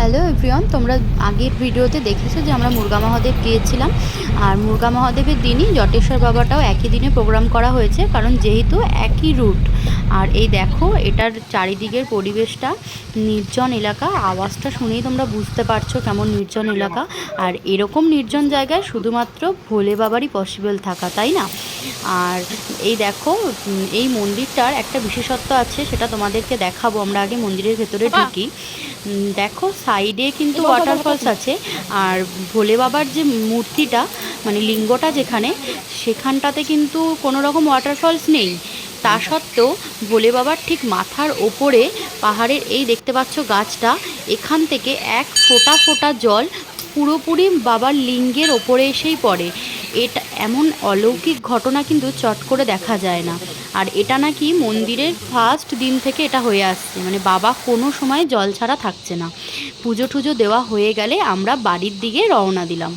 Hello everyone, তোমরা আগের ভিডিওতে দেখেছো যে আমরা মুরগা মহাদেব গিয়েছিলাম। আর মুরগা মহাদেবের দিনই জটেশ্বর বাবাটাও একই দিনে প্রোগ্রাম করা হয়েছে, কারণ যেহেতু একই রুট। আর এই দেখো, এটার চারিদিকের পরিবেশটা নির্জন এলাকা। আওয়াজটা শুনেই তোমরা বুঝতে পারছো কেমন নির্জন এলাকা। আর এরকম নির্জন জায়গায় শুধুমাত্র ভোলে বাবারই পসিবল থাকা, তাই না? আর এই দেখো, এই মন্দিরটার একটা বিশেষত্ব আছে, সেটা তোমাদেরকে দেখাবো। আমরা আগে মন্দিরের ভেতরে ঢুকি। দেখো, সাইডে কিন্তু ওয়াটারফলস আছে। আর ভোলে বাবার যে মূর্তিটা, মানে লিঙ্গটা যেখানে, সেখানটাতে কিন্তু কোনো রকম ওয়াটারফলস নেই। তা সত্ত্বেও ভোলে বাবার ঠিক মাথার ওপরে পাহাড়ের এই দেখতে পাচ্ছ গাছটা, এখান থেকে এক ফোঁটা ফোঁটা জল পুরোপুরি বাবার লিঙ্গের ওপরে এসেই পড়ে। এটা এমন অলৌকিক ঘটনা কিন্তু চট করে দেখা যায় না। আর এটা নাকি মন্দিরের ফার্স্ট দিন থেকে এটা হয়ে আসছে, মানে বাবা কোনো সময় জল ছাড়া থাকছে না। পুজো টুজো দেওয়া হয়ে গেলে আমরা বাড়ির দিকে রওনা দিলাম।